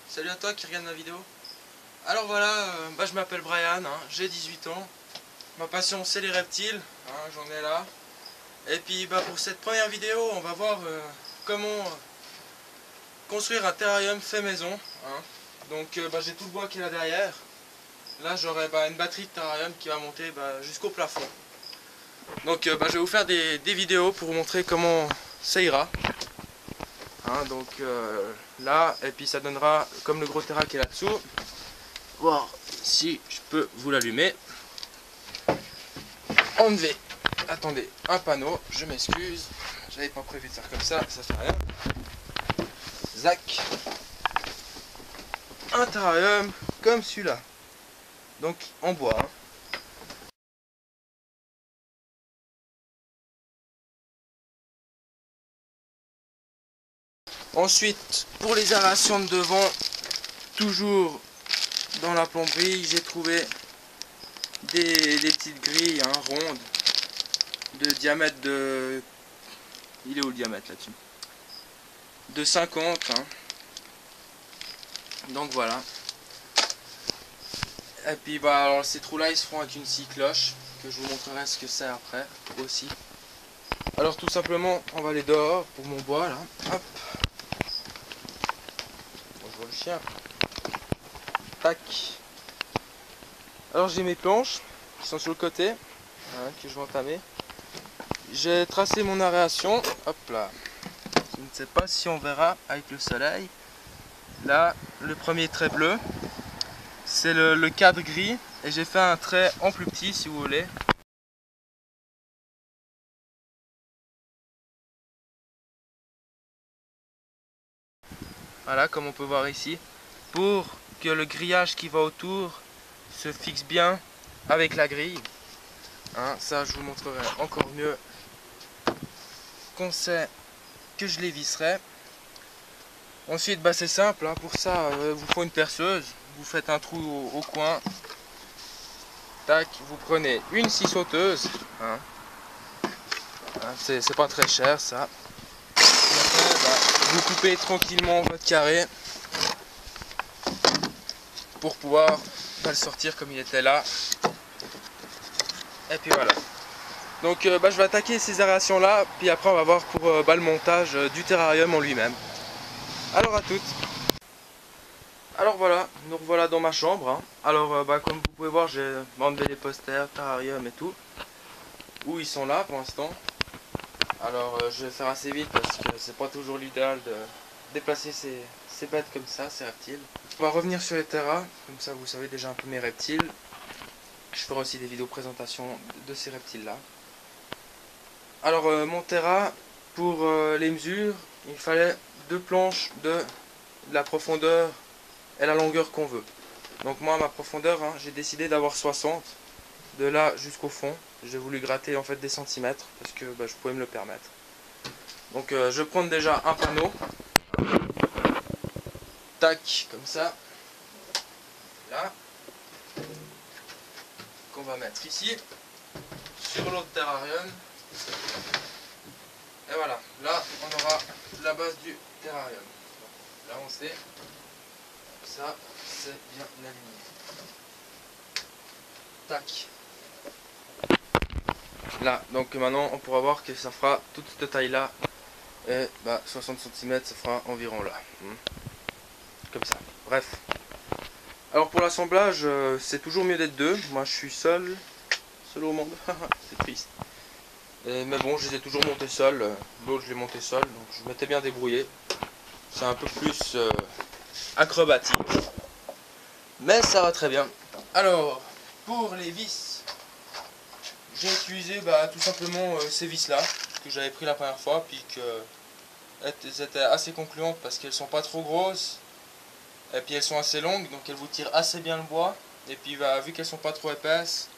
salut à toi qui regarde ma vidéo. Alors voilà, je m'appelle Brian, hein, j'ai 18 ans. Ma passion c'est les reptiles, hein, j'en ai là. Et puis pour cette première vidéo, on va voir comment construire un terrarium fait maison. Hein. Donc j'ai tout le bois qui est là derrière. Là j'aurai une batterie de terrarium qui va monter jusqu'au plafond. Donc je vais vous faire des vidéos pour vous montrer comment ça ira. Hein, donc là, et puis ça donnera comme le gros terra qui est là-dessous. Voir si je peux vous l'allumer. Enlever, attendez, un panneau, je m'excuse, j'avais pas prévu de faire comme ça fait rien. Zac. Un terrarium comme celui-là. Donc en bois. Hein. Ensuite, pour les aérations de devant, toujours dans la plomberie, j'ai trouvé des petites grilles rondes de diamètre de... Il est où le diamètre là-dessus? De 50. Hein. Donc voilà. Et puis alors, ces trous là ils se feront avec une scie cloche, que je vous montrerai ce que c'est après aussi. Alors tout simplement, on va aller dehors pour mon bois là. Hop. On voit le chien. Tac. Alors j'ai mes planches qui sont sur le côté, hein, que je vais entamer. J'ai tracé mon aération. Hop là. Je ne sais pas si on verra avec le soleil. Là, le premier trait bleu, c'est le cadre gris. Et j'ai fait un trait en plus petit si vous voulez. Voilà, comme on peut voir ici. Pour que le grillage qui va autour se fixe bien avec la grille. Hein, ça, je vous montrerai encore mieux qu'on sait que je les visserai. Ensuite, c'est simple. Hein, pour ça, vous faut une perceuse. Vous faites un trou au coin. Tac, vous prenez une scie sauteuse. Hein. Hein, c'est pas très cher ça. Et après, vous coupez tranquillement votre carré pour pouvoir le sortir comme il était là. Et puis voilà. Donc je vais attaquer ces aérations là, puis après on va voir pour le montage du terrarium en lui-même. Alors à toutes. Alors voilà, nous revoilà dans ma chambre. Hein. Alors comme vous pouvez voir, j'ai enlevé les posters, terrarium et tout. Où ils sont là pour l'instant. Alors je vais faire assez vite parce que c'est pas toujours l'idéal de déplacer ces bêtes comme ça, ces reptiles. On va revenir sur les terras, comme ça vous savez déjà un peu mes reptiles. Je ferai aussi des vidéos présentation de ces reptiles là. Alors mon terra, pour les mesures, il fallait 2 planches de la profondeur et la longueur qu'on veut. Donc moi ma profondeur, j'ai décidé d'avoir 60, de là jusqu'au fond. J'ai voulu gratter en fait des centimètres parce que je pouvais me le permettre. Donc je vais prendre déjà un panneau. Tac, comme ça. Là. Qu'on va mettre ici. Sur l'autre terrarium. Et voilà, là on aura la base du terrarium. Là on sait, ça c'est bien aligné. Tac. Là, donc maintenant on pourra voir que ça fera toute cette taille là. Et 60 cm ça fera environ là. Comme ça. Bref. Alors pour l'assemblage, c'est toujours mieux d'être deux. Moi je suis seul au monde. C'est triste. Mais bon, je les ai toujours montés seul. L'autre je l'ai monté seul, donc je m'étais bien débrouillé. C'est un peu plus acrobatique. Mais ça va très bien. Alors, pour les vis, j'ai utilisé tout simplement ces vis là, que j'avais pris la première fois, puis que elles étaient assez concluantes parce qu'elles sont pas trop grosses. Et puis elles sont assez longues, donc elles vous tirent assez bien le bois. Et puis vu qu'elles sont pas trop épaisses,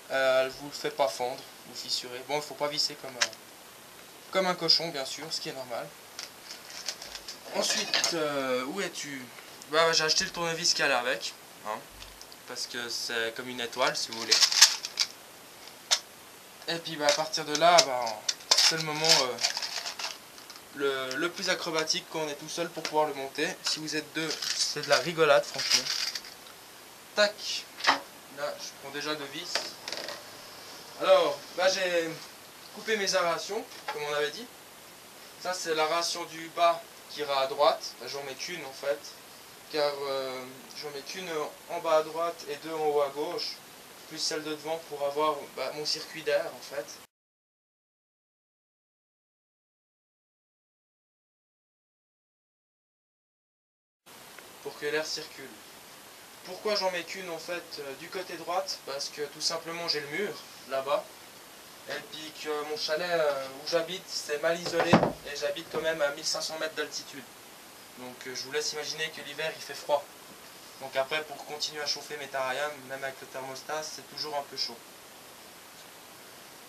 elles vous le fait pas fondre, vous fissurer. Bon, il faut pas visser comme un cochon bien sûr, ce qui est normal. Ensuite, où es-tu? J'ai acheté le tournevis qui allait avec, hein, parce que c'est comme une étoile si vous voulez. Et puis à partir de là, c'est le moment le plus acrobatique quand on est tout seul pour pouvoir le monter. Si vous êtes deux, c'est de la rigolade franchement. Tac, là je prends déjà deux vis. Alors, bah, j'ai coupé mes aérations, comme on avait dit. Ça c'est l'aération du bas qui ira à droite, bah, j'en mets qu'une en fait. Car j'en mets qu'une en bas à droite et deux en haut à gauche. Plus celle de devant pour avoir mon circuit d'air en fait. Pour que l'air circule. Pourquoi j'en mets qu'une en fait du côté droite? Parce que tout simplement j'ai le mur là-bas. Et puis que mon chalet où j'habite c'est mal isolé et j'habite quand même à 1500 mètres d'altitude. Donc je vous laisse imaginer que l'hiver il fait froid. Donc après pour continuer à chauffer mes terrariums, même avec le thermostat, c'est toujours un peu chaud.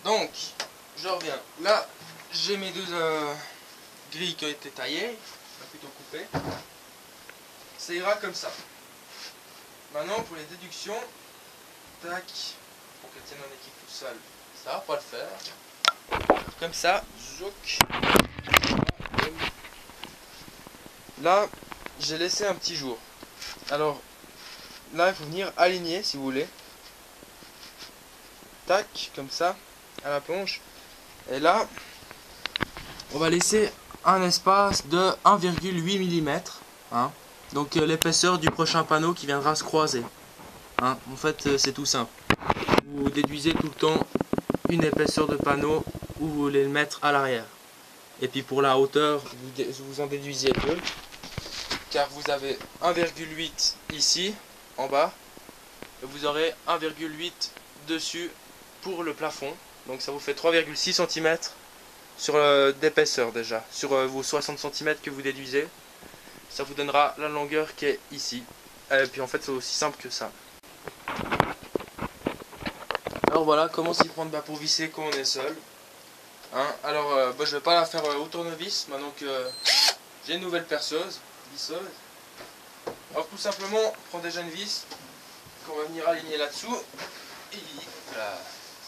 Donc je reviens. Là j'ai mes deux grilles qui ont été taillées, plutôt coupées. Ça ira comme ça. Maintenant pour les déductions, tac, pour qu'elle tienne en équipe tout seul, ça va pas le faire. Comme ça, zouk. Là, j'ai laissé un petit jour. Alors, là il faut venir aligner si vous voulez. Tac, comme ça, à la planche. Et là, on va laisser un espace de 1,8 mm. Hein. Donc l'épaisseur du prochain panneau qui viendra se croiser. Hein. En fait, c'est tout simple. Vous déduisez tout le temps une épaisseur de panneau où vous voulez le mettre à l'arrière. Et puis pour la hauteur, vous en déduisez deux. Car vous avez 1,8 ici, en bas. Et vous aurez 1,8 dessus pour le plafond. Donc ça vous fait 3,6 cm d'épaisseur déjà. Sur vos 60 cm que vous déduisez. Ça vous donnera la longueur qui est ici. Et puis en fait c'est aussi simple que ça. Alors voilà comment s'y prendre pour visser quand on est seul. Hein, alors je vais pas la faire au tournevis maintenant que j'ai une nouvelle perceuse, visseuse. Alors tout simplement on prend déjà une vis qu'on va venir aligner là-dessous. Et là,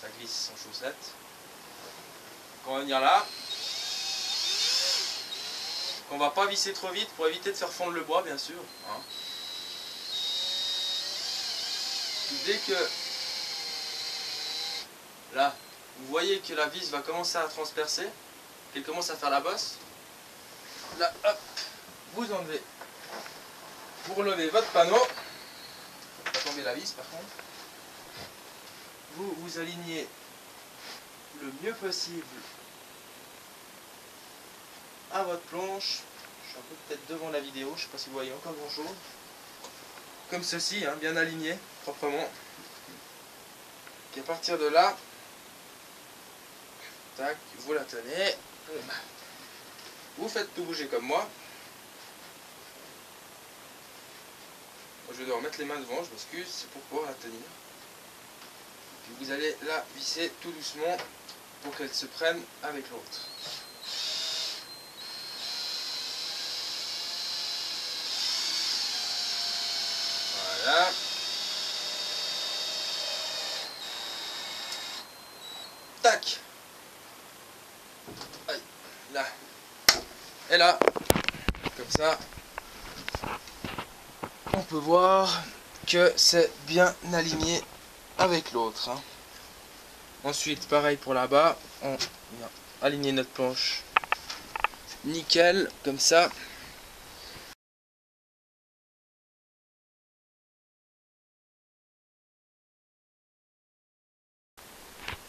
ça glisse sans chaussette. Donc on va venir là. On va pas visser trop vite pour éviter de faire fondre le bois bien sûr. Hein. Dès que là, vous voyez que la vis va commencer à transpercer, qu'elle commence à faire la bosse, là hop, vous enlevez. Vous relevez votre panneau, pas tomber la vis par contre. Vous alignez le mieux possible à votre planche. Je suis un peu peut-être devant la vidéo, je ne sais pas si vous voyez encore grand chose. Comme ceci, hein, bien aligné, proprement. Et à partir de là, tac, vous la tenez. Vous faites tout bouger comme moi. Je vais devoir mettre les mains devant, je m'excuse, c'est pour pouvoir la tenir. Puis vous allez la visser tout doucement pour qu'elle se prenne avec l'autre. Voilà. Tac. Aïe. Là. Et là. Comme ça. On peut voir que c'est bien aligné avec l'autre. Hein. Ensuite, pareil pour là-bas. On vient aligner notre planche. Nickel. Comme ça.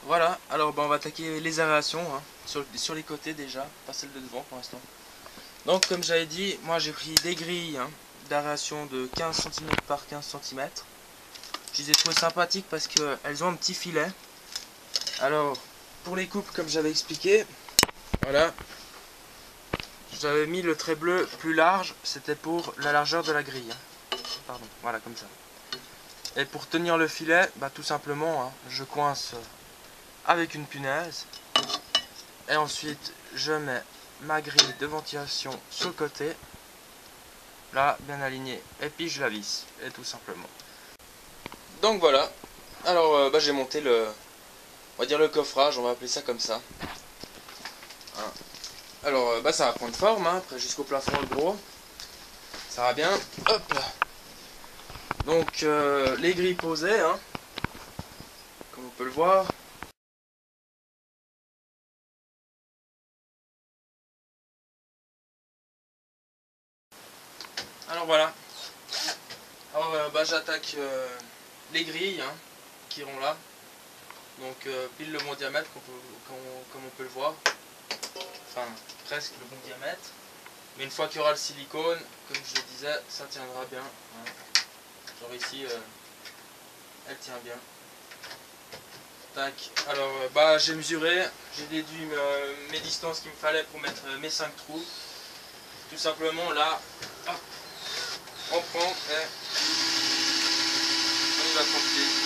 Voilà, alors on va attaquer les aérations hein, sur les côtés déjà, pas celle de devant pour l'instant. Donc comme j'avais dit, moi j'ai pris des grilles hein, d'aération de 15 cm par 15 cm. Je les ai trouvées sympathiques parce qu'elles ont un petit filet. Alors pour les coupes comme j'avais expliqué, voilà. J'avais mis le trait bleu plus large, c'était pour la largeur de la grille. Hein. Pardon, voilà comme ça. Et pour tenir le filet, bah, tout simplement, hein, je coince avec une punaise et ensuite je mets ma grille de ventilation sur le côté là bien alignée et puis je la visse et tout simplement. Donc voilà, alors j'ai monté on va dire le coffrage, on va appeler ça comme ça hein. Alors ça va prendre forme hein, après jusqu'au plafond le gros, Ça va bien. Hop là. Donc les grilles posées, hein, comme on peut le voir. Alors voilà. Alors j'attaque les grilles, hein, qui iront là. Donc pile le bon diamètre comme on peut le voir. Enfin presque le bon diamètre. Mais une fois qu'il y aura le silicone, comme je le disais, ça tiendra bien. Hein. Genre ici, elle tient bien. Tac. Alors j'ai mesuré, j'ai déduit mes distances qu'il me fallait pour mettre mes 5 trous. Tout simplement là, hop, on prend et on y va tranquille.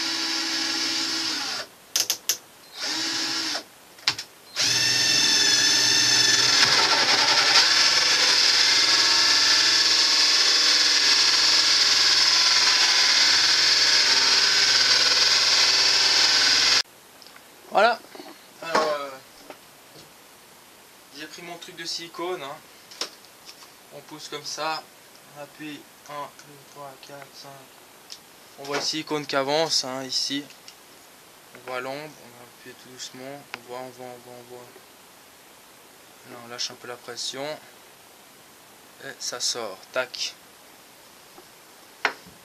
Voilà. Alors j'ai pris mon truc de silicone, hein. On pousse comme ça, on appuie 1, 2, 3, 4, 5. On voit le silicone qui avance, hein, ici. On voit l'ombre, on va appuyer tout doucement, on voit. Là on lâche un peu la pression. Et ça sort, tac.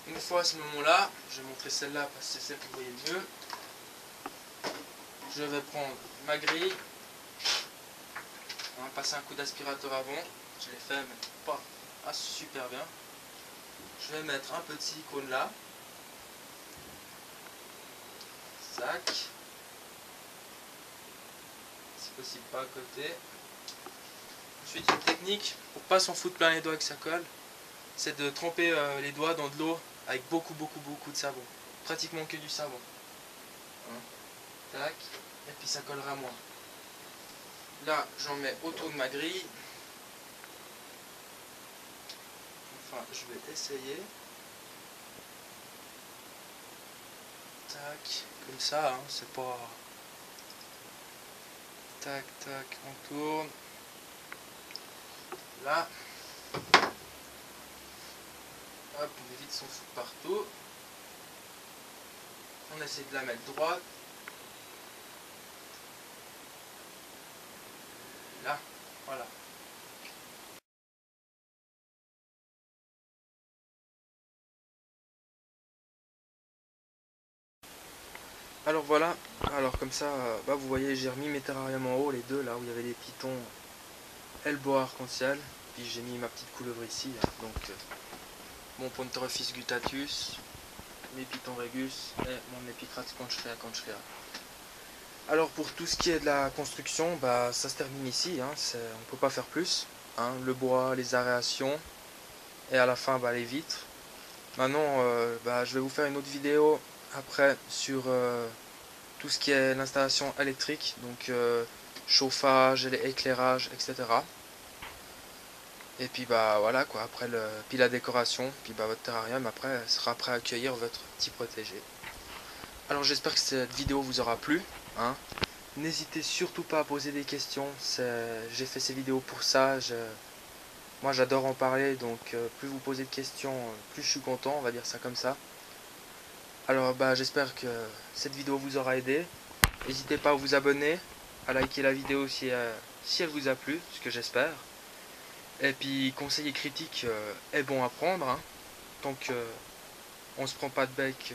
Une fois à ce moment-là, je vais montrer celle-là parce que c'est celle que vous voyez mieux. Je vais prendre ma grille. On va passer un coup d'aspirateur avant. Je l'ai fait, mais pas super bien. Je vais mettre un peu de silicone là. Sac. Si possible pas à côté. Ensuite une technique pour pas s'en foutre plein les doigts avec sa colle, c'est de tremper les doigts dans de l'eau avec beaucoup de savon. Pratiquement que du savon. Hein. Tac. Et puis ça collera moins. Là j'en mets autour de ma grille. Enfin je vais essayer. Tac. Comme ça, hein, c'est pas... Tac, tac, on tourne. Là. Hop, on évite son fou partout. On essaie de la mettre droite. Là, voilà. Alors voilà, alors comme ça, vous voyez j'ai remis mes terrariums en haut, les deux là où il y avait les pitons Elbow arc-en-ciel, puis j'ai mis ma petite couleuvre ici, hein, donc mon Pontorephis guttatus, mes pitons Regus et mon Epicrates conchrea. Alors pour tout ce qui est de la construction, ça se termine ici, hein, on ne peut pas faire plus, hein, le bois, les aérations et à la fin les vitres. Maintenant je vais vous faire une autre vidéo après sur tout ce qui est l'installation électrique, donc chauffage, éclairage, etc. Et puis voilà quoi, après puis la décoration, puis votre terrarium après sera prêt à accueillir votre petit protégé. Alors j'espère que cette vidéo vous aura plu, hein. N'hésitez surtout pas à poser des questions, j'ai fait ces vidéos pour ça, moi j'adore en parler, donc plus vous posez de questions, plus je suis content, on va dire ça comme ça. Alors j'espère que cette vidéo vous aura aidé. N'hésitez pas à vous abonner, à liker la vidéo si elle vous a plu, ce que j'espère. Et puis conseil et critique est bon à prendre, hein, tant qu'on se prend pas de bec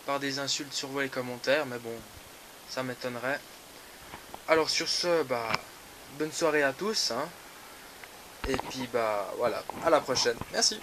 par des insultes sur les commentaires, mais bon, ça m'étonnerait. Alors sur ce, bonne soirée à tous, hein, et puis voilà, à la prochaine. Merci.